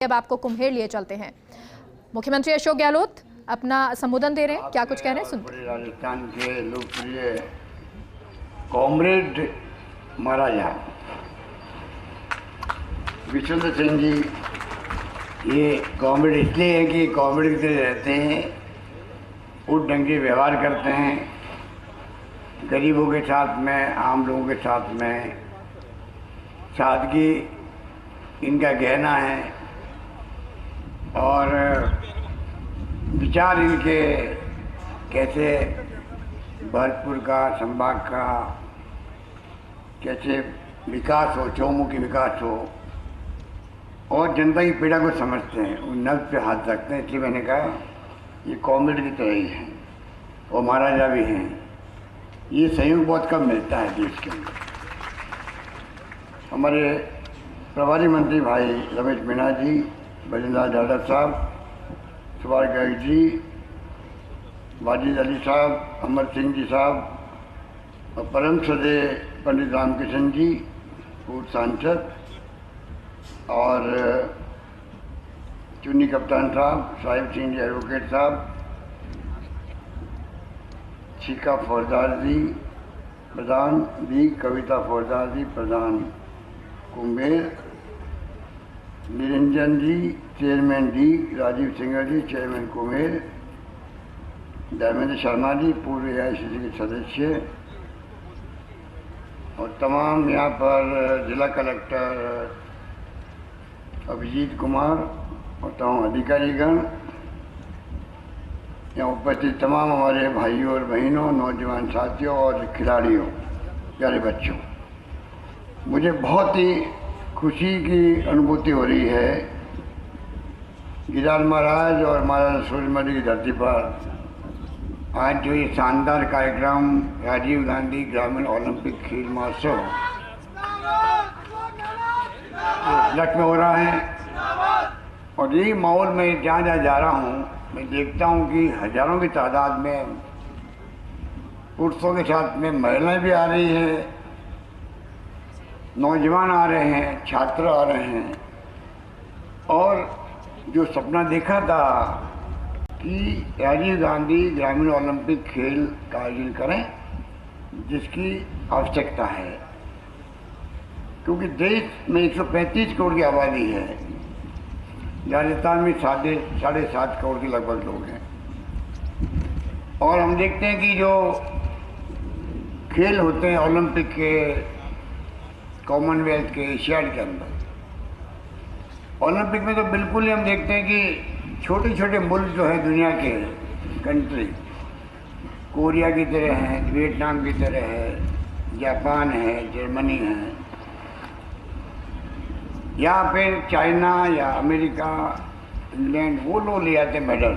अब आपको कुम्हेर लिए चलते हैं। मुख्यमंत्री अशोक गहलोत अपना संबोधन दे रहे हैं, क्या कुछ कह रहे हैं सुनते हैं। राजस्थान के लोकप्रिय कॉमरेड महाराजा विश्वेंद्र सिंह जी, ये कॉमरेड इसलिए है कि कॉमरेड की तरह रहते हैं, उठ ढंग से व्यवहार करते हैं, गरीबों के साथ में, आम लोगों के साथ में सादगी इनका कहना है और विचार इनके कैसे भरतपुर का, संभाग का कैसे विकास हो, चौमुखी विकास हो और जनता की पीड़ा को समझते हैं, उन नब्ज पे हाथ रखते हैं। इसलिए मैंने कहा ये कॉमरेड की तरह ही हैं और महाराजा भी हैं। ये सहयोग बहुत कम मिलता है देश के अंदर। हमारे प्रभारी मंत्री भाई रमेश मीणा जी, बजरंगलाल यादव साहब, सुभाष गर्ग जी, वाजिद अली साहब, अमर सिंह जी साहब और परम श्रद्धेय पंडित रामकिशन जी, पूर्व सांसद, और चुन्नी कप्तान साहब, साहिब सिंह जी एडवोकेट साहब, शिखा फौजदार जी प्रधान जी, कविता फौजदार जी प्रधान कुम्हेर, निरंजन जी चेयरमैन जी, राजीव सिंह जी चेयरमैन कुम्हेर, धर्मेंद्र शर्मा जी पूर्व AICC के सदस्य और तमाम यहाँ पर जिला कलेक्टर अभिजीत कुमार और तमाम अधिकारीगण, यहाँ उपस्थित तमाम हमारे भाइयों और बहनों, नौजवान साथियों और खिलाड़ियों, प्यारे बच्चों, मुझे बहुत ही खुशी की अनुभूति हो रही है। गिरिराज महाराज और महाराज सूर्यमणि की धरती पर आज जो ये शानदार कार्यक्रम राजीव गांधी ग्रामीण ओलंपिक खेल महोत्सव लक्ष्य में हो रहा है और यही माहौल में जहाँ जहाँ जा रहा हूँ मैं देखता हूँ कि हजारों की तादाद में पुरुषों के साथ में महिलाएं भी आ रही है, नौजवान आ रहे हैं, छात्र आ रहे हैं और जो सपना देखा था कि राजीव गांधी ग्रामीण ओलंपिक खेल का आयोजन करें, जिसकी आवश्यकता है क्योंकि देश में 135 करोड़ की आबादी है, राजस्थान में 7.5 करोड़ के लगभग लोग हैं और हम देखते हैं कि जो खेल होते हैं ओलंपिक के, कॉमनवेल्थ के, एशियाड के अंदर, ओलंपिक में तो बिल्कुल ही हम देखते हैं कि छोटे छोटे मुल्क जो है दुनिया के कंट्री, कोरिया की तरह हैं, वियतनाम की तरह है, जापान है, जर्मनी है, यहाँ पे चाइना या अमेरिका, इंग्लैंड, वो लोग ले आते मेडल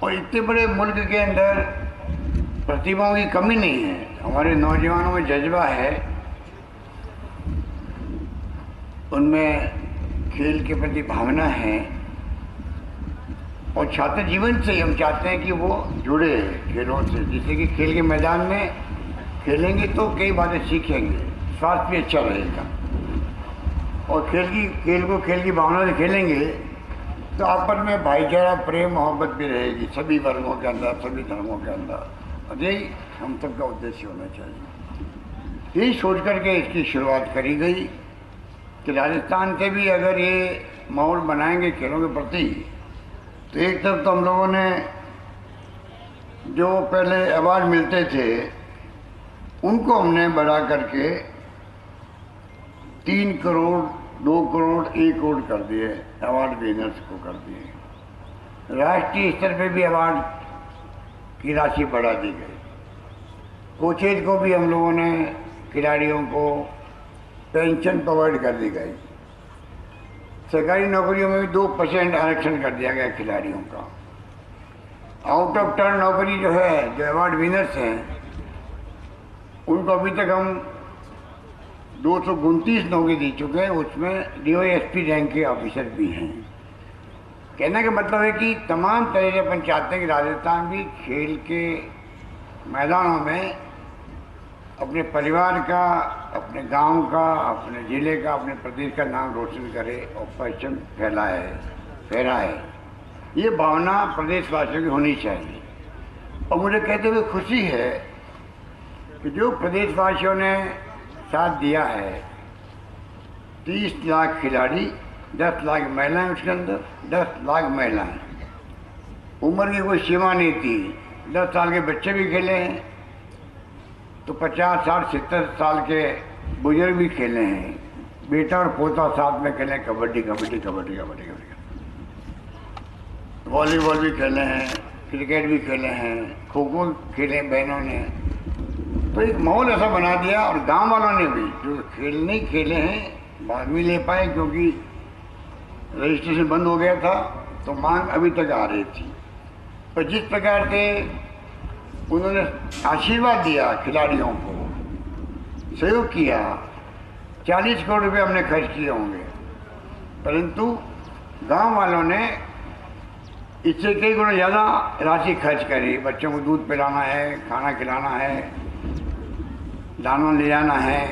और इतने बड़े मुल्क के अंदर प्रतिभाओं की कमी नहीं है। हमारे नौजवानों में जज्बा है, उनमें खेल के प्रति भावना है और छात्र जीवन से हम चाहते हैं कि वो जुड़े खेलों से, जिससे कि खेल के मैदान में खेलेंगे तो कई बातें सीखेंगे, स्वास्थ्य भी अच्छा रहेगा और खेल की भावना से खेलेंगे तो आपस में भाईचारा, प्रेम, मोहब्बत भी रहेगी सभी वर्गों के अंदर, सभी धर्मों के अंदर, और यही हम सबका उद्देश्य होना चाहिए। यही सोच करके इसकी शुरुआत करी गई कि राजस्थान से भी अगर ये माहौल बनाएंगे खेलों के प्रति, तो एक तरफ तो हम लोगों ने जो पहले अवार्ड मिलते थे उनको हमने बढ़ा करके 3 करोड़, 2 करोड़, 1 करोड़ कर दिए, अवार्ड विनर्स को कर दिए। राष्ट्रीय स्तर पे भी अवार्ड की राशि बढ़ा दी गई। कोचेज को भी हम लोगों ने, खिलाड़ियों को पेंशन प्रोवाइड कर दी गई। सरकारी नौकरियों में भी 2% आरक्षण कर दिया गया खिलाड़ियों का। आउट ऑफ टर्न नौकरी जो है, जो अवार्ड विनर्स हैं, उनको अभी तक हम 229 नौकरी दे चुके हैं, उसमें DOSP रैंक के ऑफिसर भी हैं। कहने का मतलब है कि तमाम तरह से अपन चाहते हैं कि राजस्थान भी खेल के मैदानों में अपने परिवार का, अपने गांव का, अपने ज़िले का, अपने प्रदेश का नाम रोशन करे और परचम फहराए। ये भावना प्रदेशवासियों की होनी चाहिए। और मुझे कहते हुए खुशी है कि जो प्रदेशवासियों ने साथ दिया है, 30 लाख खिलाड़ी, 10 लाख महिलाएं, उसके अंदर 10 लाख महिलाएं, उम्र की कोई सीमा नहीं थी। 10 साल के बच्चे भी खेले हैं, तो 50, 60, 70 साल के बुजुर्ग भी खेले हैं। बेटा और पोता साथ में खेले, कबड्डी कबड्डी कबड्डी कबड्डी कबड्डी, वॉलीबॉल भी खेले हैं, क्रिकेट भी खेले हैं, खो खो खेले बहनों ने। तो एक माहौल ऐसा बना दिया। और गांव वालों ने भी जो खेले हैं बाद में ले पाए, क्योंकि रजिस्ट्रेशन बंद हो गया था, तो मांग अभी तक आ रही थी। पर जिस प्रकार से उन्होंने आशीर्वाद दिया, खिलाड़ियों को सहयोग किया, 40 करोड़ रुपये हमने खर्च किए होंगे, परंतु गांव वालों ने इससे कई गुना ज़्यादा राशि खर्च करी। बच्चों को दूध पिलाना है, खाना खिलाना है, दाना ले जाना है,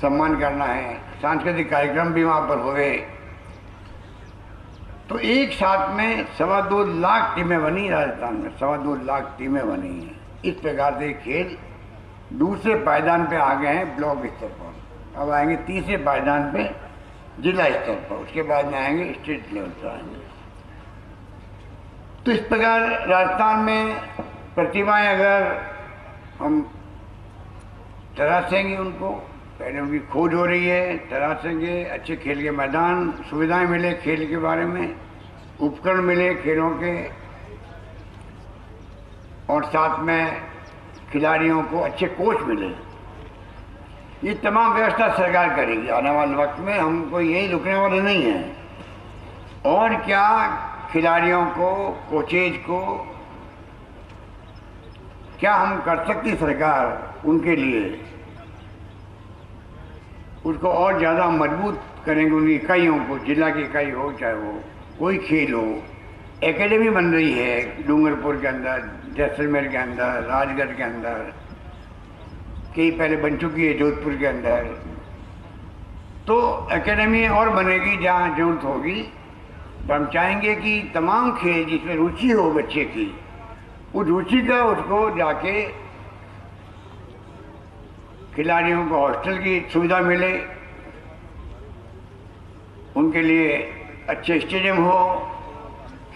सम्मान करना है, सांस्कृतिक कार्यक्रम भी वहाँ पर हुए। तो एक साथ में 2.25 लाख टीमें बनी राजस्थान में, 2.25 लाख टीमें बनी हैं। इस प्रकार से खेल दूसरे पायदान पे आ गए हैं ब्लॉक स्तर पर। अब आएंगे तीसरे पायदान पे जिला स्तर पर, उसके बाद में आएंगे स्टेट लेवल पर आएंगे। तो इस प्रकार राजस्थान में प्रतिभाएं अगर हम तराशेंगे, उनको पहले उनकी खोज हो रही है, तराशेंगे, अच्छे खेल के मैदान, सुविधाएं मिले खेल के बारे में, उपकरण मिले खेलों के, और साथ में खिलाड़ियों को अच्छे कोच मिले। ये तमाम व्यवस्था सरकार करेगी आने वाले वक्त में। हम कोई यही रुकने वाले नहीं हैं। और क्या खिलाड़ियों को, कोचेज को क्या हम कर सकती सरकार उनके लिए, उसको और ज़्यादा मजबूत करेंगे। उनकी इकाइयों को, जिला की इकाई हो, चाहे वो कोई खेल हो। एकेडमी बन रही है डूंगरपुर के अंदर, जैसलमेर के अंदर, राजगढ़ के अंदर, कई पहले बन चुकी है जोधपुर के अंदर। तो एकेडमी और बनेगी जहाँ जरूरत होगी। तो हम चाहेंगे कि तमाम खेल जिसमें रुचि हो बच्चे की, उस रुचि का उसको जाके खिलाड़ियों को हॉस्टल की सुविधा मिले, उनके लिए अच्छे स्टेडियम हो।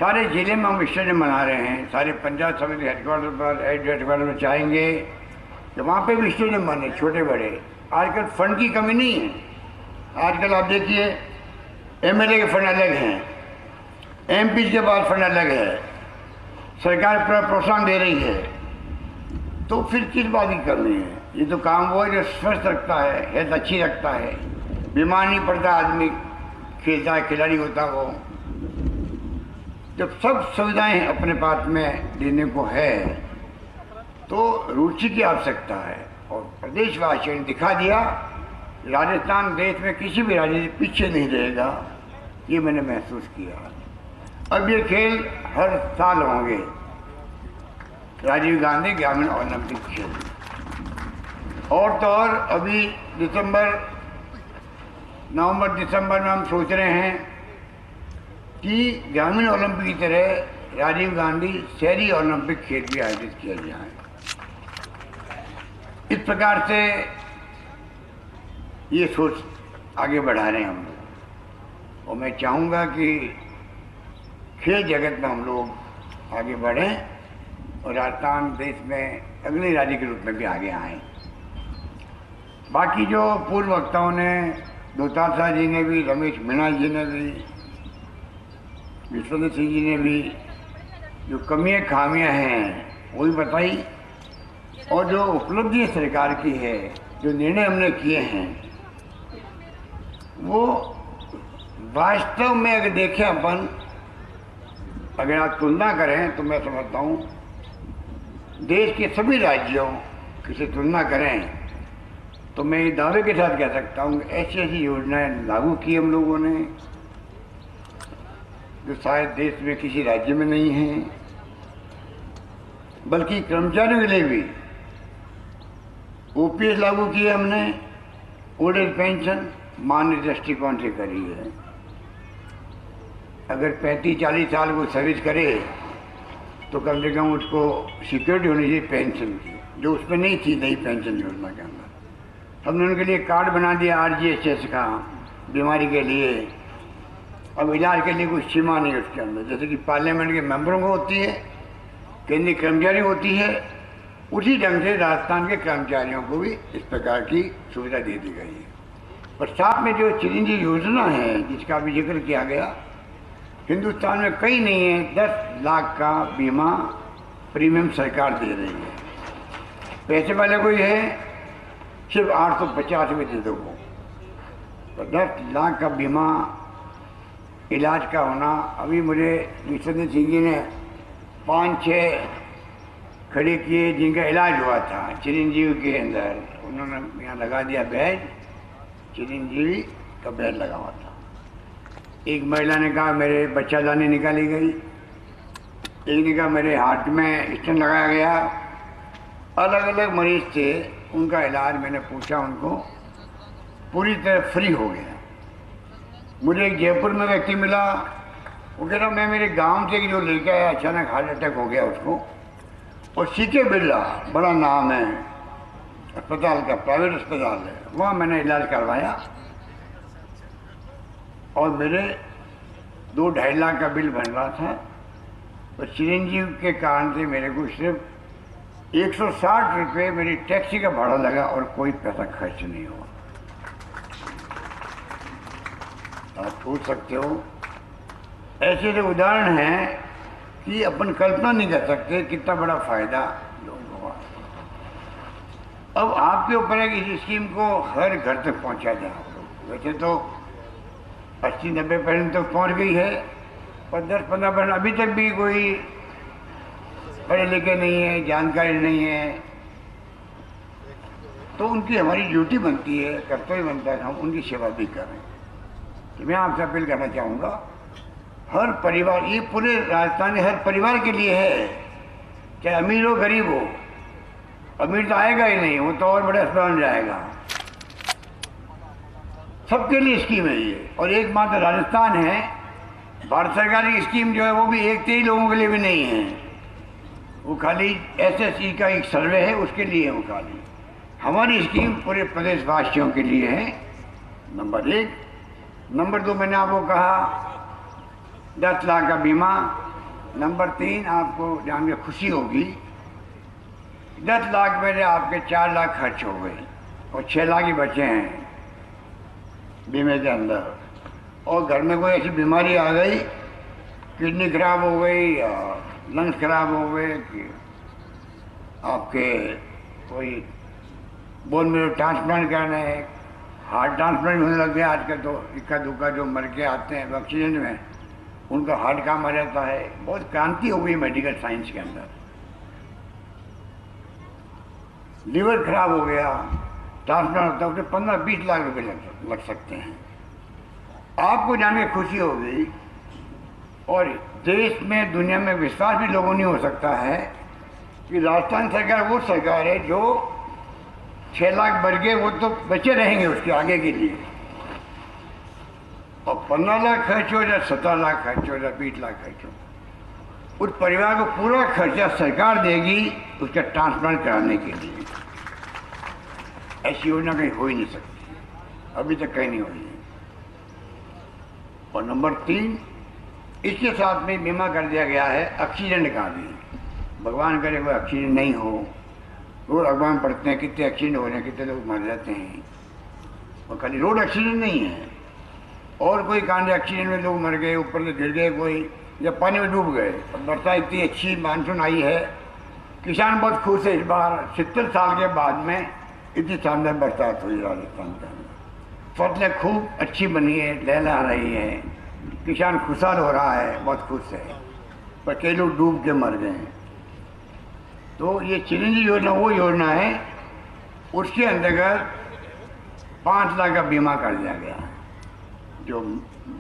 सारे ज़िले में हम स्टेडियम बना रहे हैं, सारे पंचायत समिति हेडक्वार्टर पर, हेडक्वार्टर में चाहेंगे कि वहाँ पे भी स्टेडियम बने, छोटे बड़े। आजकल फंड की कमी नहीं है। आजकल आप देखिए एमएलए के फंड अलग हैं, एमपी के बाद फंड अलग है, सरकार पूरा प्रोत्साहन दे रही है। तो फिर किस बात की कमी है? ये तो काम वो है जो स्वस्थ रखता है, हेल्थ अच्छी रखता है, बीमार नहीं पड़ता आदमी खेलता है, खिलाड़ी होता वो। जब सब सुविधाएं अपने पास में देने को है, तो रुचि की आवश्यकता है। और प्रदेशवासियों ने दिखा दिया, राजस्थान देश में किसी भी राज्य से पीछे नहीं रहेगा, ये मैंने महसूस किया। अब ये खेल हर साल होंगे, राजीव गांधी ग्रामीण ओलंपिक खेल। और तो और अभी नवंबर दिसंबर में हम सोच रहे हैं कि ग्रामीण ओलंपिक की तरह राजीव गांधी शहरी ओलंपिक खेल भी आयोजित किया जाए। इस प्रकार से ये सोच आगे बढ़ा रहे हैं हम लोग। और मैं चाहूँगा कि खेल जगत में हम लोग आगे बढ़ें और राजस्थान देश में अगले राज्य के रूप में भी आगे आएँ। बाकी जो पूर्व वक्ताओं ने, दोतासा जी ने भी, रमेश मीणा जी ने भी, विश्वनाथ सिंह जी ने भी जो कमियाँ खामियाँ हैं वो भी बताई। और जो उपलब्धि सरकार की है, जो निर्णय हमने किए हैं, वो वास्तव में अगर देखें अपन, अगर आप तुलना करें तो मैं समझता हूँ देश के सभी राज्यों की से तुलना करें तो मैं दावे के साथ कह सकता हूँ ऐसी ऐसी योजनाएं लागू की हम लोगों ने जो शायद देश में किसी राज्य में नहीं हैं, बल्कि कर्मचारियों के लिए भी ओपीएस लागू किए हमने, ओल्ड एज पेंशन मान्य दृष्टिकोण से करी है। अगर 35-40 साल को सर्विस करे तो कम से कम उसको सिक्योरिटी होनी चाहिए पेंशन की, जो उसमें नहीं थी नई पेंशन योजना के अंदर। हमने उनके लिए कार्ड बना दिया RGHS का बीमारी के लिए। अब इलाज के लिए कोई सीमा नहीं है उसके अंदर, जैसे कि पार्लियामेंट के मेंबरों को होती है, केंद्रीय कर्मचारी होती है, उसी ढंग से राजस्थान के कर्मचारियों को भी इस प्रकार की सुविधा दे दी गई है। और साथ में जो चिरंजीवी योजना है जिसका भी जिक्र किया गया, हिंदुस्तान में कहीं नहीं है 10 लाख का बीमा प्रीमियम सरकार दे रही है। पैसे वाले कोई है सिर्फ 850 रुपये दे दो वो, तो 10 लाख का बीमा इलाज का होना। अभी मुझे विश्वनाथ सिंह जी ने 5-6 खड़े किए जिनका इलाज हुआ था चिरंजीवी के अंदर, उन्होंने यहाँ लगा दिया बेड, चिरंजीवी का बेड लगा हुआ था। एक महिला ने कहा मेरे बच्चादानी निकाली गई, एक ने कहा मेरे हार्ट में स्टेंट लगाया गया। अलग अलग मरीज थे, उनका इलाज मैंने पूछा उनको, पूरी तरह फ्री हो गया। मुझे एक जयपुर में व्यक्ति मिला, वो कह रहा मैं मेरे गांव से जो लेके आया अचानक हार्ट अटैक हो गया उसको, और सीके बिरला बड़ा नाम है अस्पताल का, प्राइवेट अस्पताल है, वहाँ मैंने इलाज करवाया और मेरे 2-2.5 लाख का बिल बन रहा था। और चिरंजीव के कारण से मेरे को सिर्फ 160 रुपये मेरी टैक्सी का भाड़ा लगा और कोई पैसा खर्च नहीं हुआ। आप सोच सकते हो, ऐसे तो उदाहरण हैं कि अपन कल्पना नहीं कर सकते कितना बड़ा फायदा लोगों को। अब आपके ऊपर है कि इस स्कीम को हर घर तक पहुंचा जाए। आप लोग वैसे तो 80-90% तक पहुंच गई है, पर 10-15% अभी तक भी कोई पढ़े लिखे नहीं है, जानकारी नहीं है, तो उनकी हमारी ड्यूटी बनती है, कर्तव्य बनता है हम उनकी सेवा भी करें। तो मैं आपसे अपील करना चाहूँगा, हर परिवार, ये पूरे राजस्थान में हर परिवार के लिए है, चाहे अमीर हो गरीब हो। अमीर तो आएगा ही नहीं, वो तो और बड़े अस्पताल में जाएगा। सबके लिए स्कीम है ये, और एकमात्र राजस्थान है। भारत सरकार की स्कीम जो है वो भी 1-3 लोगों के लिए भी नहीं है, वो खाली SSE का एक सर्वे है उसके लिए है वो खाली। हमारी स्कीम पूरे प्रदेश वासियों के लिए है, नंबर 1। नंबर 2 मैंने आपको कहा 10 लाख का बीमा। नंबर 3 आपको जान के खुशी होगी, 10 लाख में से आपके 4 लाख खर्च हो गए और 6 लाख ही बचे हैं बीमे के अंदर। और घर में कोई ऐसी बीमारी आ गई, किडनी खराब हो गई या लंग्स खराब हो गए, कि आपके कोई बोन मेरो ट्रांसप्लांट करना है, हार्ट ट्रांसप्लांट होने लग गया आजकल, तो इक्का दुक्का जो मर के आते हैं ऑक्सीजन में, उनका हार्ट काम आ जाता है। बहुत क्रांति हो गई मेडिकल साइंस के अंदर। लीवर खराब हो गया, ट्रांसप्लांट होता है, उसे 15-20 लाख रुपए लग सकते हैं। आपको जान के खुशी होगी, और देश में दुनिया में विश्वास भी लोगों नहीं हो सकता है कि राजस्थान सरकार वो सरकार है जो 6 लाख बढ़ गए, वो तो बचे रहेंगे उसके आगे के लिए। और 15 लाख खर्च हो या 17 लाख खर्च हो या 20 लाख खर्च हो, उस परिवार को पूरा खर्चा सरकार देगी उसका ट्रांसप्लांट कराने के लिए। ऐसी योजना कहीं हो ही नहीं सकती, अभी तक कहीं नहीं हुई है। और नंबर 3, इसके साथ में बीमा कर दिया गया है एक्सीडेंट का भी। भगवान करे कोई एक्सीडेंट नहीं हो, रोड अखबार पढ़ते हैं कितने एक्सीडेंट हो रहे हैं, कितने लोग मर जाते हैं। और खाली रोड एक्सीडेंट नहीं है, और कोई कांड एक्सीडेंट में लोग मर गए, ऊपर से गिर गए कोई, या पानी में डूब गए। और बरसात इतनी अच्छी मानसून आई है, किसान बहुत खुश है। इस बार 70 साल के बाद में इतनी शानदार बरसात हुई राजस्थान के अंदर, फसलें खूब अच्छी बनी है, लहला रही है, किसान खुशहाल हो रहा है, बहुत खुश है। पर कई लोग डूब के मर गए हैं। तो ये चिरंजीवी योजना वो योजना है, उसके अंतर्गत 5 लाख का बीमा कर दिया गया है। जो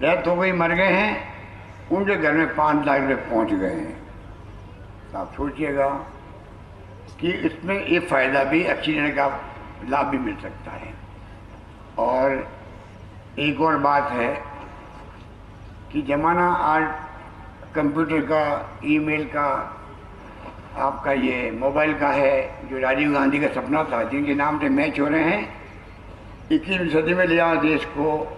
डेथ हो गई, मर गए हैं, उनके घर में 5 लाख रुपये पहुँच गए हैं। तो आप सोचिएगा कि इसमें ये फ़ायदा भी एक्सीडेंट का लाभ भी मिल सकता है। और एक और बात है कि ज़माना आज कंप्यूटर का, ईमेल का, आपका ये मोबाइल का है। जो राजीव गांधी का सपना था, जिनके नाम से मैच हो रहे हैं, 21वीं सदी में ले जाना देश को,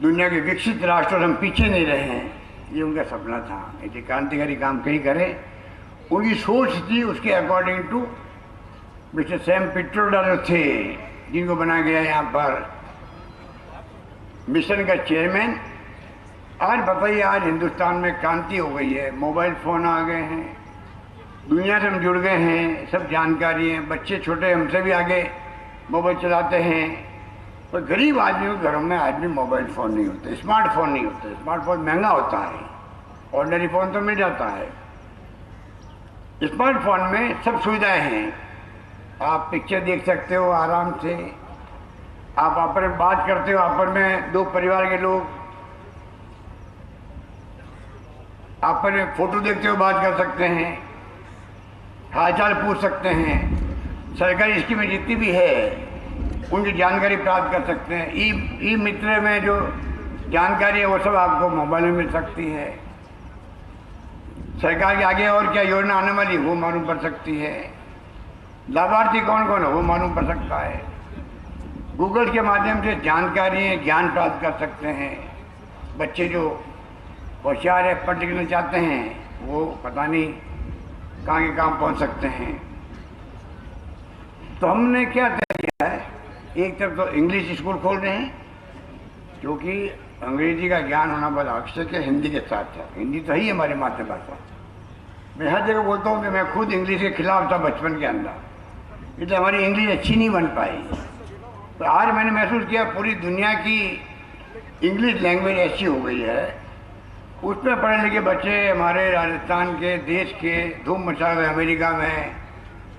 दुनिया के विकसित राष्ट्र और हम पीछे नहीं रहे हैं, ये उनका सपना था। ऐसे क्रांतिकारी काम कहीं करें, उनकी सोच थी। उसके according to mister Sam Pitroda जो थे, जिनको बनाया गया यहाँ पर मिशन का चेयरमैन। आज बताइए, आज हिंदुस्तान में क्रांति हो गई है, मोबाइल फ़ोन आ गए हैं, दुनिया से हम जुड़ गए हैं, सब जानकारी है। बच्चे छोटे हमसे भी आगे मोबाइल चलाते हैं। पर गरीब आदमियों के घरों में आज भी मोबाइल फ़ोन नहीं होते, स्मार्टफोन नहीं होते। स्मार्टफोन महंगा होता है, ऑर्डिनरी फ़ोन तो मिल जाता है। स्मार्टफोन में सब सुविधाएं हैं। आप पिक्चर देख सकते हो आराम से, आप आपस में बात करते हो, आपस में दो परिवार के लोग आपस में फ़ोटो देखते हो, बात कर सकते हैं, हालचाल पूछ सकते हैं। सरकारी स्कीमें जितनी भी है उनकी जानकारी प्राप्त कर सकते हैं। ई मित्र में जो जानकारी है वो सब आपको मोबाइल में मिल सकती है। सरकार के आगे और क्या योजना आने वाली वो मालूम पड़ सकती है। लाभार्थी कौन कौन है वो मालूम पड़ सकता है। गूगल के माध्यम से जानकारी, ज्ञान प्राप्त कर सकते हैं। बच्चे जो होशियार है, पढ़ लिखना चाहते हैं, वो पता नहीं कहाँ के काम पहुँच सकते हैं। तो हमने क्या तय किया है, एक तरफ तो इंग्लिश स्कूल खोल रहे हैं, क्योंकि अंग्रेजी का ज्ञान होना बड़ा आवश्यक है हिंदी के साथ साथ। हिंदी तो ही हमारी मातृभाषा। मैं हर जगह बोलता हूँ कि मैं खुद इंग्लिश के खिलाफ था बचपन के अंदर, इसलिए हमारी इंग्लिश अच्छी नहीं बन पाई। तो आज मैंने महसूस किया पूरी दुनिया की इंग्लिश लैंग्वेज ऐसी हो गई है, उसमें पढ़े लिखे बच्चे हमारे राजस्थान के देश के धूम मचा हुए, अमेरिका में,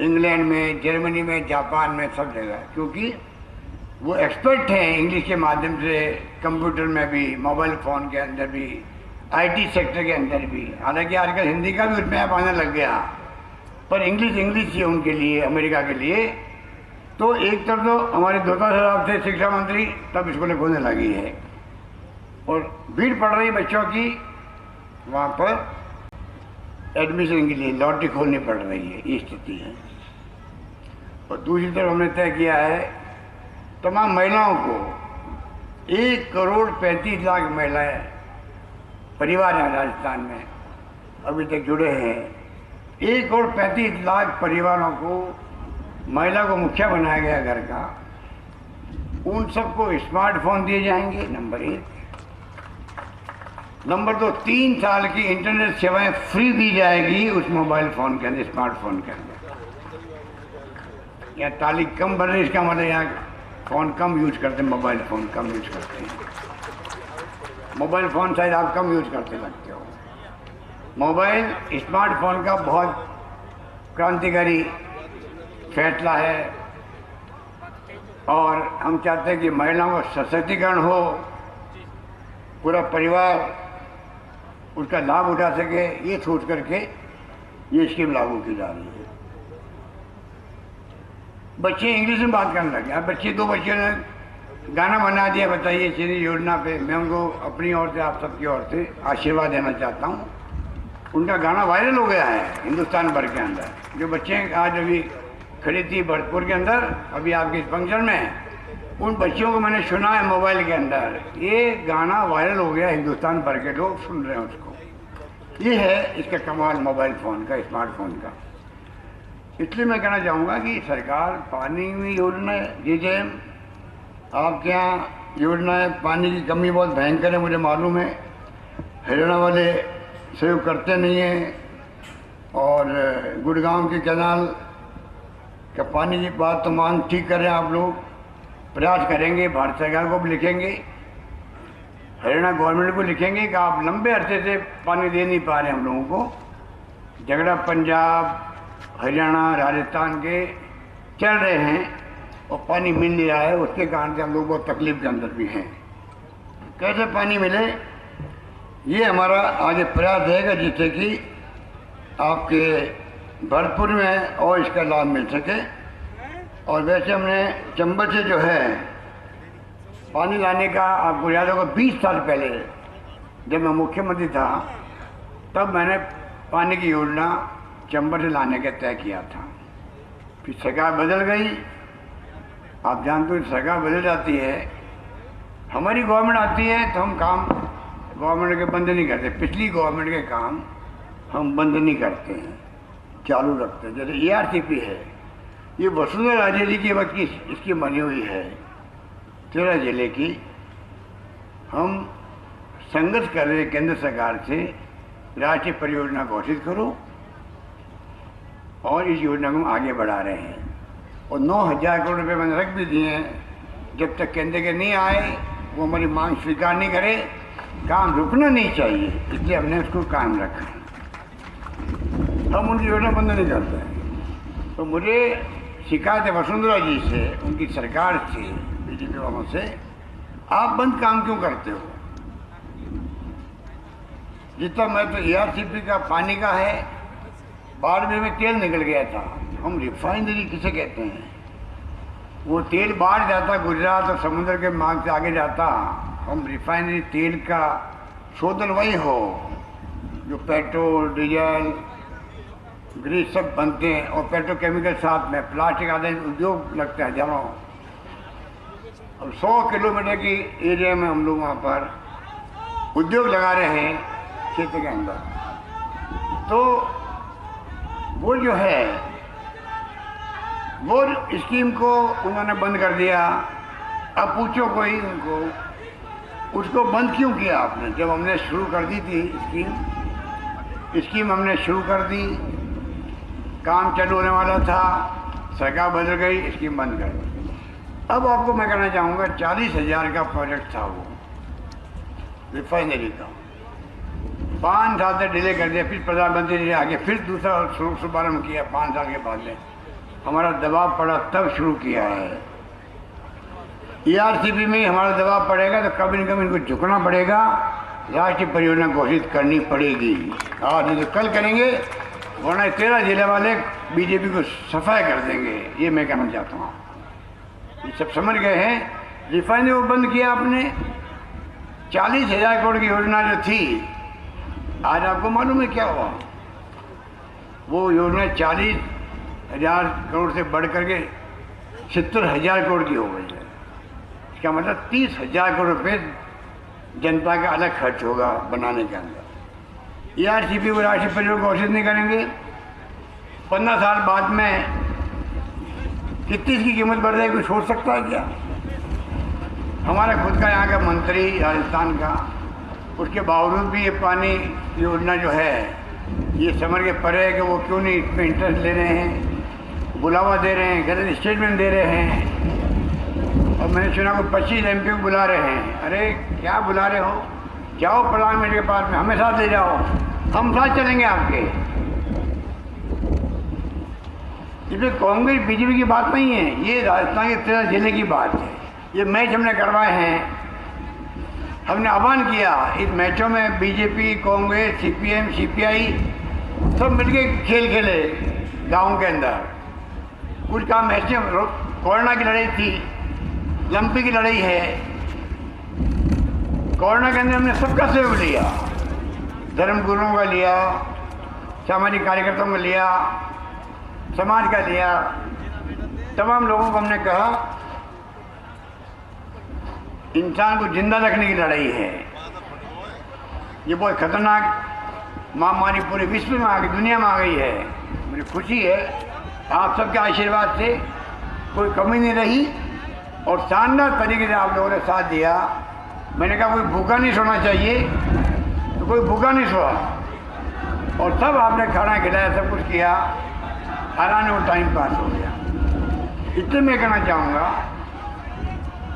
इंग्लैंड में, जर्मनी में, जापान में, सब जगह, क्योंकि वो एक्सपर्ट हैं इंग्लिश के माध्यम से। कंप्यूटर में भी, मोबाइल फ़ोन के अंदर भी, आईटी सेक्टर के अंदर भी। हालांकि आजकल हिंदी का भी उसमें आने लग गया, पर इंग्लिश ही उनके लिए, अमेरिका के लिए। तो एक तरफ तो हमारे धोता साहब थे शिक्षा मंत्री, तब स्कूलें खोलने लगी है और भीड़ पड़ रही बच्चों की वहाँ पर एडमिशन के लिए, लॉटरी खोलनी पड़ रही है, ये स्थिति है। और दूसरी तरफ हमने तय किया है तमाम महिलाओं को 1,35,00,000 महिलाएं परिवार हैं राजस्थान में अभी तक जुड़े हैं। 1,35,00,000 परिवारों को, महिला को मुखिया बनाया गया घर का। उन सबको स्मार्टफोन दिए जाएंगे, नंबर 1। नंबर 2, 3 साल की इंटरनेट सेवाएं फ्री दी जाएगी उस मोबाइल फ़ोन के अंदर, स्मार्टफोन के अंदर। या ताली कम बढ़ रही, इसका मतलब यहाँ फ़ोन कम यूज करते हैं, मोबाइल फ़ोन कम यूज करते हैं। मोबाइल फ़ोन शायद आप कम यूज करते लगते हो। मोबाइल स्मार्टफोन का बहुत क्रांतिकारी फैसला है और हम चाहते हैं कि महिलाओं का सशक्तिकरण हो, पूरा परिवार उसका लाभ उठा सके। ये सोच करके ये स्कीम लागू की जा रही है। बच्चे इंग्लिश में बात करने लगे। बच्चे, 2 बच्चों ने गाना बना दिया, बताइए श्री योजना पे। मैं उनको अपनी ओर से, आप सबकी ओर से आशीर्वाद देना चाहता हूँ। उनका गाना वायरल हो गया है हिंदुस्तान भर के अंदर। जो बच्चे आज अभी खड़ी थी भरतपुर के अंदर, अभी आपके इस फंक्शन में, उन बच्चों को मैंने सुना है मोबाइल के अंदर। ये गाना वायरल हो गया, हिंदुस्तान भर के लोग सुन रहे हैं उसको। ये है इसका कमाल मोबाइल फ़ोन का, स्मार्टफोन का। इसलिए मैं कहना चाहूँगा कि सरकार पानी में योजना दीजिए। आपके यहाँ योजना है, पानी की कमी बहुत भयंकर है, मुझे मालूम है। हरियाणा वाले सहयोग करते नहीं हैं। और गुड़गांव के कैनाल का पानी की बात तो मांग ठीक कर रहे हैं आप लोग, प्रयास करेंगे, भारत सरकार को भी लिखेंगे, हरियाणा गवर्नमेंट को लिखेंगे कि आप लंबे अरसे से पानी दे नहीं पा रहे हम लोगों को। झगड़ा पंजाब, हरियाणा, राजस्थान के चल रहे हैं और पानी मिल नहीं रहा है। उसके कारण से हम लोग बहुत तकलीफ के अंदर भी हैं। कैसे पानी मिले, ये हमारा आगे प्रयास रहेगा, जिससे कि आपके भरतपुर में और इसका लाभ मिल सके। और वैसे हमने चंबल से जो है पानी लाने का, आपको याद होगा 20 साल पहले जब मैं मुख्यमंत्री था तब मैंने पानी की योजना चंबल से लाने का तय किया था। फिर सरकार बदल गई, आप जानते हो सरकार बदल जाती है, हमारी गवर्नमेंट आती है तो हम काम गवर्नमेंट के बंद नहीं करते, पिछली गवर्नमेंट के काम हम बंद नहीं करते हैं, चालू रखते हैं। जैसे ERCP है, ये वसुंधरा राजे जी के वक्त की इसकी बनी हुई है, 13 जिले की। हम संघर्ष कर रहे हैं केंद्र सरकार से, राष्ट्रीय परियोजना घोषित करो, और इस योजना को हम आगे बढ़ा रहे हैं। और 9,000 करोड़ रुपये मैंने रख भी दिए हैं, जब तक केंद्र के नहीं आए, वो हमारी मांग स्वीकार नहीं करे, काम रुकना नहीं चाहिए, इसलिए हमने उसको कायम रखा है। हम उनकी योजना बंद नहीं करते हैं। तो मुझे शिकायत है वसुंधरा जी से, उनकी सरकार से, BJP वालों से, आप बंद काम क्यों करते हो? जितना मैं तो ERCP का पानी का है, बाड़मेर में तेल निकल गया था, हम रिफाइनरी किसे कहते हैं, वो तेल बाहर जाता गुजरात और समुद्र के मार्ग से आगे जाता, हम रिफाइनरी तेल का शोधन वही हो जो पेट्रोल, डीजल, ग्रीस सब बनते हैं, और पेट्रोकेमिकल साथ में प्लास्टिक आदि उद्योग लगते हैं हजारों। और 100 किलोमीटर की एरिया में हम लोग वहाँ पर उद्योग लगा रहे हैं क्षेत्र के अंदर। तो वो जो है वो स्कीम को उन्होंने बंद कर दिया। अब पूछो कोई उनको, उसको बंद क्यों किया आपने? जब हमने शुरू कर दी थी स्कीम हमने शुरू कर दी, काम चालू होने वाला था, सरकार बदल गई, स्कीम बंद कर दी। अब आपको मैं कहना चाहूँगा 40,000 का प्रोजेक्ट था वो रिफाइनरी का, 5 साल से डिले कर दिया, फिर प्रधानमंत्री ने आगे फिर दूसरा शुभारम्भ किया 5 साल के बाद में, हमारा दबाव पड़ा तब शुरू किया है। ERCP में हमारा दबाव पड़ेगा तो कभी न कभी इनको झुकना पड़ेगा, राष्ट्रीय परियोजना घोषित करनी पड़ेगी। आज नहीं तो कल करेंगे, वरना 13 जिले वाले BJP को सफाई कर देंगे, ये मैं कहना चाहता हूँ। ये सब समझ गए हैं। रिफाइनरी को बंद किया आपने, 40,000 करोड़ की योजना जो थी, आज आपको मालूम है क्या हुआ? वो योजना 40,000 करोड़ से बढ़ करके 70,000 करोड़ की हो गई है। इसका मतलब 30,000 करोड़ रुपये जनता का अलग खर्च होगा बनाने के अंदर। ERCP को राष्ट्रीय परियोजना घोषित नहीं करेंगे, 15 साल बाद में कितनी इसकी कीमत बढ़ जाएगी, कुछ सोच सकता है क्या? हमारा खुद का यहाँ का मंत्री राजस्थान का, उसके बावजूद भी ये पानी योजना जो है ये समझ के परे है कि वो क्यों नहीं इसमें इंटरेस्ट ले रहे हैं, बुलावा दे रहे हैं, गलत स्टेटमेंट दे रहे हैं। और मैंने सुना को 25 MP को बुला रहे हैं। अरे क्या बुला रहे हो? जाओ प्रधानमंत्री के पास में, हमें साथ ले जाओ, हम साथ चलेंगे आपके। इसमें कांग्रेस BJP की बात नहीं है, ये राजस्थान के 13 जिले की बात है। ये मैच हमने करवाए हैं, हमने आह्वान किया, इस मैचों में BJP, कांग्रेस, CPM, CPI सब मिलके खेल खेले गाँव के अंदर। कुछ काम ऐसे, कोरोना की लड़ाई थी, लंपी की लड़ाई है, कोरोना के अंदर हमने सबका सहयोग लिया, धर्मगुरुओं का लिया, सामाजिक कार्यकर्ताओं का लिया, समाज का लिया, तमाम लोगों को हमने कहा इंसान को जिंदा रखने की लड़ाई है। ये बहुत खतरनाक महामारी पूरे विश्व में आ गई, दुनिया में आ गई है। मुझे खुशी है आप सबके आशीर्वाद से कोई कमी नहीं रही और शानदार तरीके से आप लोगों ने साथ दिया। मैंने कहा कोई भूखा नहीं सोना चाहिए, तो कोई भूखा नहीं सोआ, और सब आपने खाना खिलाया, सब कुछ किया, आराम और टाइम पास हो गया। इसलिए मैं कहना चाहूँगा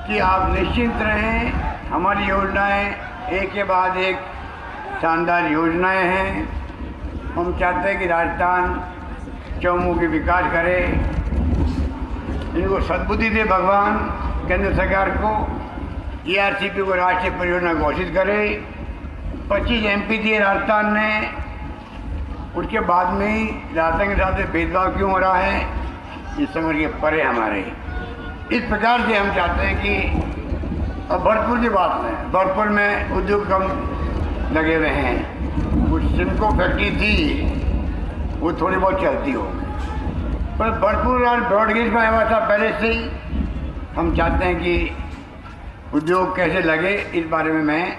कि आप निश्चिंत रहें, हमारी योजनाएं एक के बाद एक शानदार योजनाएं हैं। हम चाहते हैं कि राजस्थान चौमुखी विकास करे, इनको सद्बुद्धि दे भगवान केंद्र सरकार को, ERCP को राष्ट्रीय परियोजना घोषित करे। 25 MP दिए राजस्थान ने, उसके बाद में ही राजस्थान के साथ भेदभाव क्यों हो रहा है? इस समझ के परे हमारे। इस प्रकार से हम चाहते हैं कि अब भरतपुर की बात है, भरतपुर में उद्योग कम लगे हुए हैं। कुछ सिमको फैक्ट्री थी, वो थोड़ी बहुत चलती हो, पर भरतपुर और ब्रॉडगेज में हुआ था पहले से ही। हम चाहते हैं कि उद्योग कैसे लगे, इस बारे में मैं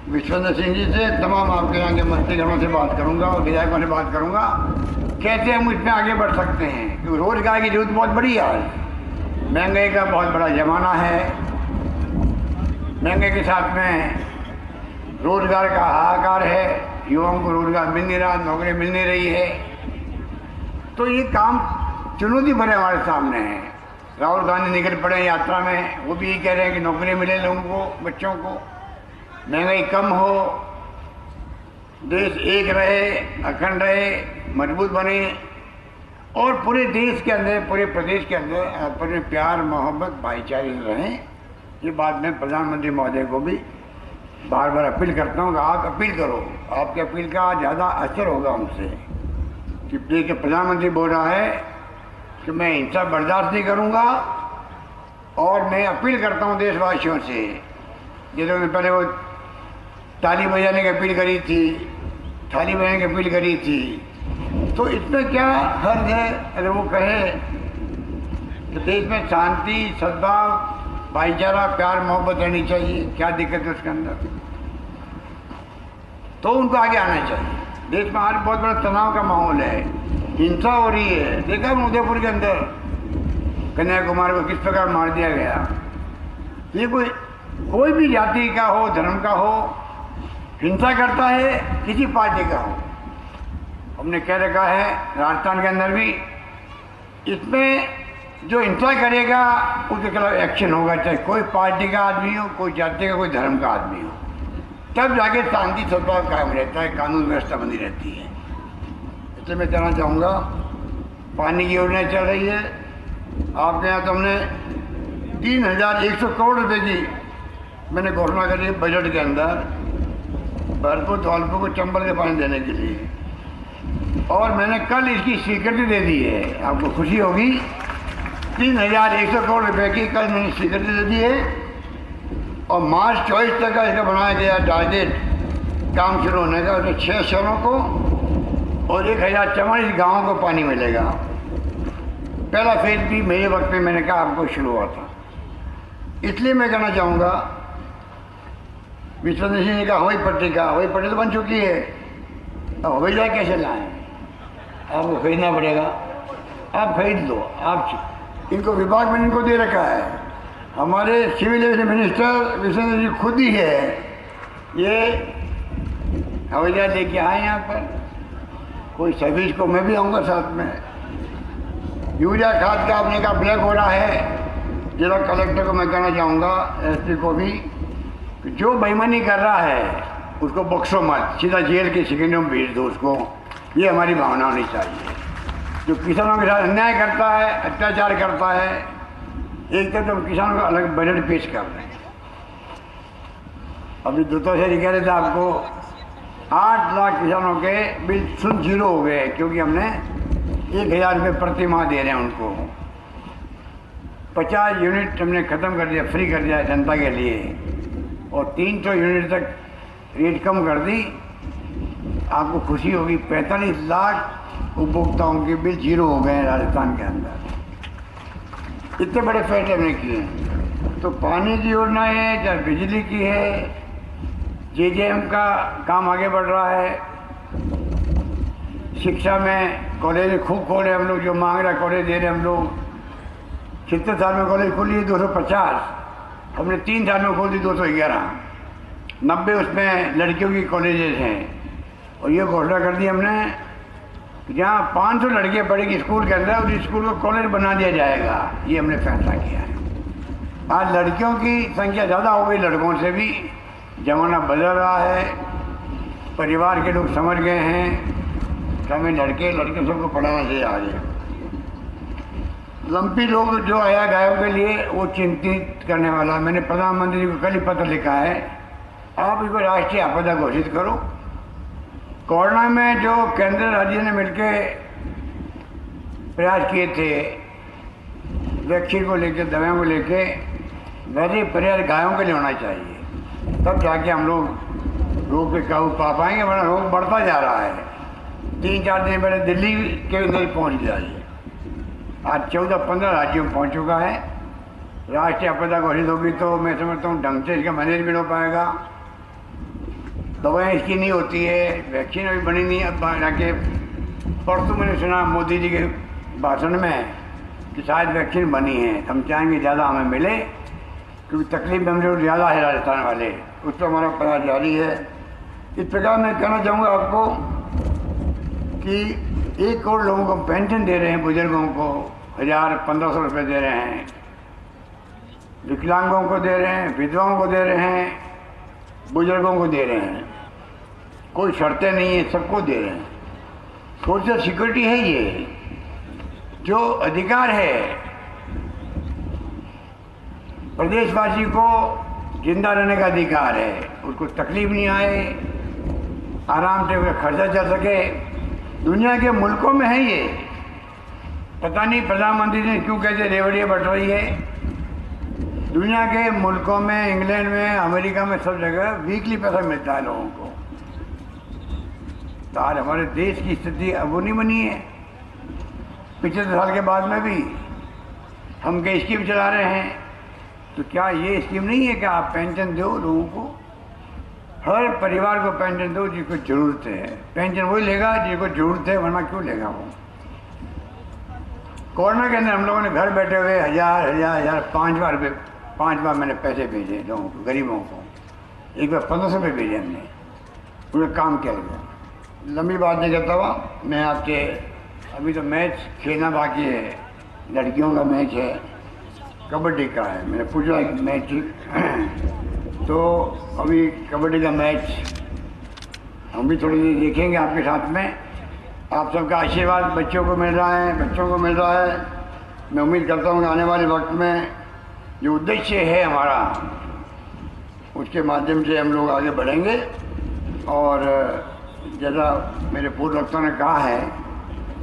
विश्वेंद्र सिंह जी से, तमाम आपके यहाँ के मंत्रीगणों से बात करूँगा और विधायकों से बात करूँगा, कैसे हम इसमें आगे बढ़ सकते हैं। क्योंकि रोजगार की जरूरत बहुत बड़ी है आज, महंगाई का बहुत बड़ा जमाना है, महंगाई के साथ में रोजगार का हाहाकार है, युवाओं को रोजगार मिल नहीं रहा, नौकरी मिल नहीं रही है। तो ये काम चुनौती भरे हमारे सामने है। राहुल गांधी निकल पड़े यात्रा में, वो भी यही कह रहे हैं कि नौकरी मिले लोगों को, बच्चों को, महंगाई कम हो, देश एक रहे, अखंड रहे, मजबूत बने और पूरे देश के अंदर, पूरे प्रदेश के अंदर अपने प्यार मोहब्बत भाईचारे रहें। ये बात मैं प्रधानमंत्री महोदय को भी बार बार अपील करता हूँ कि आप अपील करो, आपके अपील का ज़्यादा असर होगा हमसे। कि देखिए प्रधानमंत्री बोल रहा है कि मैं हिंसा बर्दाश्त नहीं करूँगा और मैं अपील करता हूँ देशवासियों से। जैसे उन्होंने पहले वो ताली बजाने की अपील करी थी, थाली बजाने की अपील करी थी, तो इसमें क्या हर्ज है अगर वो कहे कि देश में शांति, सद्भाव, भाईचारा, प्यार मोहब्बत रहनी चाहिए, क्या दिक्कत है उसके अंदर? तो उनको आगे आना चाहिए। देश में आज बहुत बड़ा तनाव का माहौल है, हिंसा हो रही है। देखा उदयपुर के अंदर कन्याकुमारी को किस प्रकार मार दिया गया। ये कोई भी जाति का हो, धर्म का हो, हिंसा करता है, किसी पार्टी का हो, हमने कह रखा है राजस्थान के अंदर भी, इसमें जो हिंसा करेगा उसके खिलाफ एक्शन होगा, चाहे कोई पार्टी का आदमी हो, कोई जाति का, कोई धर्म का आदमी हो। तब जाके शांति सद्भाव कायम रहता है, कानून व्यवस्था बनी रहती है। इसलिए मैं कहना चाहूँगा, पानी की योजना चल रही है आपके यहाँ, तो हमने 3100 करोड़ रुपए की मैंने घोषणा करी है बजट के अंदर भरतपुर धौलपुर को चंबल के पानी देने के लिए, और मैंने कल इसकी स्वीकृति दे दी है। आपको खुशी होगी, 3100 करोड़ रुपए की कल मैंने स्वीकृति दे दी है और मार्च 24 तक का इसका बनाया गया टारगेट काम शुरू होने का। उसमें 6 शहरों को और 1044 गाँवों को पानी मिलेगा। पहला फेज भी मेरे वक्त में मैंने कहा आपको शुरू हुआ था। इसलिए मैं कहना चाहूँगा, विश्वेंद्र सिंह जी का हवाई पट्टी तो बन चुकी है, अब हवाई जहाज कैसे लाएँ? आपको खरीदना पड़ेगा, आप खरीद लो। आप इनको विभाग में इनको दे रखा है, हमारे सिविल एविएशन मिनिस्टर विश्वेंद्र जी खुद ही है, ये हवाई जहाज लेके आए यहाँ पर। कोई सर्विस को मैं भी आऊँगा साथ में। यूरिया खाद का आपने कहा ब्लैक हो रहा है, जिला कलेक्टर को मैं कहना चाहूँगा, एसपी को भी, जो बेईमानी कर रहा है उसको बख्शो मत, सीधा जेल के शिकंजे में भेज दो उसको। ये हमारी भावना होनी चाहिए। जो किसानों के साथ अन्याय करता है, अत्याचार करता है, एक तरफ तो किसानों का अलग बजट पेश कर रहे हैं। अभी दूतों से कह रहे थे आपको 8 लाख किसानों के बिल सुन जीरो हो गए, क्योंकि हमने 1000 रुपये प्रति माह दे रहे हैं उनको। 50 यूनिट हमने ख़त्म कर दिया, फ्री कर दिया जनता के लिए, और 300 यूनिट तक रेट कम कर दी। आपको खुशी होगी, 45 लाख उपभोक्ताओं के बिल जीरो हो गए हैं राजस्थान के अंदर। इतने बड़े फैसले हमने किए हैं। तो पानी की योजना है, चाहे बिजली की है, जेजेएम का काम आगे बढ़ रहा है। शिक्षा में कॉलेज खूब खोले हम लोग, जो मांग रहा कॉलेज दे रहे हम लोग। 76 साल में कॉलेज खोली है 250, हमने 3 साल में खोल दी 211। 90 उसमें लड़कियों की कॉलेजेस हैं, और ये घोषणा कर दी हमने जहाँ 500 लड़कियाँ पढ़ेगी स्कूल के अंदर, उस स्कूल को कॉलेज बना दिया जाएगा। ये हमने फैसला किया है। आज लड़कियों की संख्या ज़्यादा हो गई लड़कों से भी, ज़माना बदल रहा है, परिवार के लोग समझ गए हैं कि हमें लड़के सबको पढ़ाना चाहिए आगे। लंपी लोग जो आया गायों के लिए, वो चिंतित करने वाला। मैंने प्रधानमंत्री जी को कल ही पत्र लिखा है, आप इसको राष्ट्रीय आपदा घोषित करो। कोरोना में जो केंद्र राज्य ने मिलकर प्रयास किए थे, वैक्सीन को लेके, दवाओं को लेके वैसे प्रयास गायों के लिए होना चाहिए, तब जाके हम लोग रोग पे काबू पा पाएंगे, वरना रोग बढ़ता जा रहा है। 3-4 दिन पहले दिल्ली के अंदर पहुँच गया ये, आज 14-15 राज्यों में पहुँच चुका है। राष्ट्रीय आपदा घोषित होगी तो मैं समझता हूँ ढंग से इसका मैनेजमेंट हो पाएगा। दवाएँ इसकी नहीं होती है, वैक्सीन अभी बनी नहीं। अब जाके परसों मैंने सुना मोदी जी के भाषण में कि शायद वैक्सीन बनी है। हम चाहेंगे ज़्यादा हमें मिले, क्योंकि तकलीफ में हम लोग ज़्यादा है राजस्थान वाले, उस पर हमारा प्रयास जारी है। इस प्रकार मैं कहना चाहूँगा आपको कि 1 करोड़ लोगों को पेंशन दे रहे हैं, बुजुर्गों को 1000-1500 रुपये दे रहे हैं, विकलांगों को दे रहे हैं, विधवाओं को दे रहे हैं, बुजुर्गों को दे रहे हैं, कोई शर्तें नहीं है, सबको दे रहे हैं। सोशल सिक्योरिटी है ये, जो अधिकार है प्रदेशवासी को, जिंदा रहने का अधिकार है, उसको तकलीफ नहीं आए, आराम से उसका खर्चा चल सके। दुनिया के मुल्कों में है ये, पता नहीं प्रधानमंत्री ने क्यों कहते रेवड़ियाँ बट रही है। दुनिया के मुल्कों में, इंग्लैंड में, अमेरिका में, सब जगह वीकली पैसा मिलता है लोगों को। तो आज हमारे देश की स्थिति अब वो नहीं बनी है। पिछले साल के बाद में भी हम क्या स्कीम चला रहे हैं, तो क्या ये स्कीम नहीं है कि आप पेंशन दो लोगों को, हर परिवार को पेंशन दो जिसको ज़रूरत है। पेंशन वही लेगा जिसको ज़रूरत है, वरना क्यों लेगा वो। कोरोना के अंदर हम लोगों ने घर बैठे हुए 1000 5 बार मैंने पैसे भेजे लोगों को, गरीबों को। एक बार 1500 रुपये भेजे हमने, पूरा काम किया गया। लंबी बात नहीं करता हुआ मैं आपके, अभी तो मैच खेलना बाकी है, लड़कियों का मैच है, कबड्डी का है। मैंने पूछा एक मैच तो अभी कबड्डी का मैच हम भी थोड़ी देर देखेंगे आपके साथ में। आप सबका आशीर्वाद बच्चों को मिल रहा है, बच्चों को मिल रहा है। मैं उम्मीद करता हूँ कि आने वाले वक्त में जो उद्देश्य है हमारा, उसके माध्यम से हम लोग आगे बढ़ेंगे। और जैसा मेरे पूर्व वक्तों ने कहा है,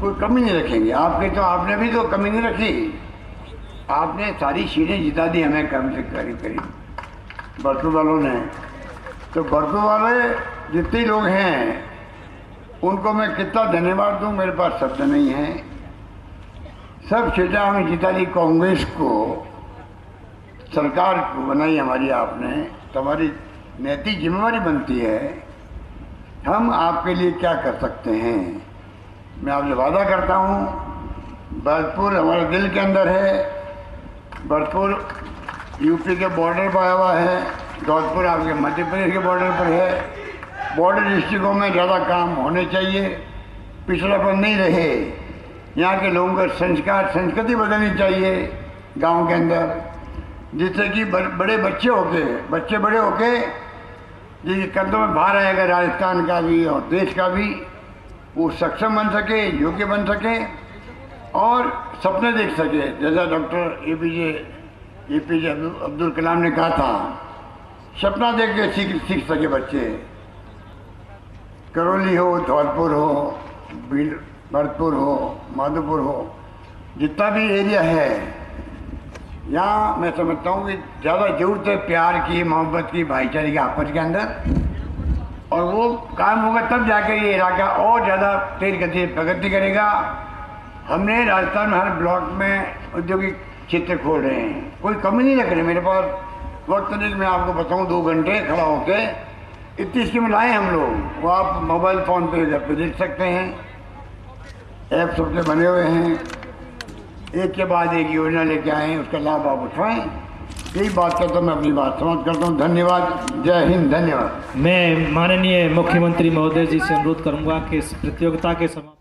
कोई कमी नहीं रखेंगे। आपने भी तो कमी नहीं रखी, आपने सारी सीटें जिता दी हमें कम से करीब बरसू वालों ने। तो बरसू वाले जितने लोग हैं उनको मैं कितना धन्यवाद दूं, मेरे पास शब्द नहीं है। सब सीटें हमें जिता दी, कांग्रेस को, सरकार को बनाई हमारी आपने, तो हमारी नैतिक जिम्मेवारी बनती है हम आपके लिए क्या कर सकते हैं। मैं आपसे वादा करता हूँ, भरतपुर हमारे दिल के अंदर है। भरतपुर यूपी के बॉर्डर पर आया हुआ है, धौलपुर आपके मध्य प्रदेश के बॉर्डर पर है। बॉर्डर डिस्ट्रिक्टों में ज़्यादा काम होने चाहिए, पिछड़ापन नहीं रहे। यहाँ के लोगों का संस्कार, संस्कृति बदलनी चाहिए गांव के अंदर, जिससे कि बड़े बच्चे बड़े होके जिनके कंधों में भार आएगा राजस्थान का भी और देश का भी, वो सक्षम बन सके, योग्य बन सके और सपने देख सके। जैसा डॉक्टर एपीजे अब्दुल कलाम ने कहा था, सपना देख के सीख सके बच्चे। करौली हो, धौलपुर हो, भरतपुर हो, माधोपुर हो, जितना भी एरिया है, यहाँ मैं समझता हूँ कि ज़्यादा जरूरत है प्यार की, मोहब्बत की, भाईचारे की आपस के अंदर। और वो काम होगा तब जाकर ये इलाका और ज़्यादा तेज गति से प्रगति करेगा। हमने राजस्थान में हर ब्लॉक में औद्योगिक क्षेत्र खोल रहे हैं, कोई कमी नहीं रख रहे। मेरे पास वक्त नहीं, मैं आपको बताऊँ 2 घंटे खड़ा होके इतनी स्कीम लाए हम लोग। वो आप मोबाइल फ़ोन पे घर पे देख सकते हैं, ऐप सबसे बने हुए हैं। एक के बाद एक योजना लेके आए हैं, उसका लाभ आप उठाएं। यही बात करता हूँ, मैं अपनी बात समाप्त करता हूँ। धन्यवाद, जय हिंद, धन्यवाद। मैं माननीय मुख्यमंत्री महोदय जी से अनुरोध करूंगा कि इस प्रतियोगिता के समाप्त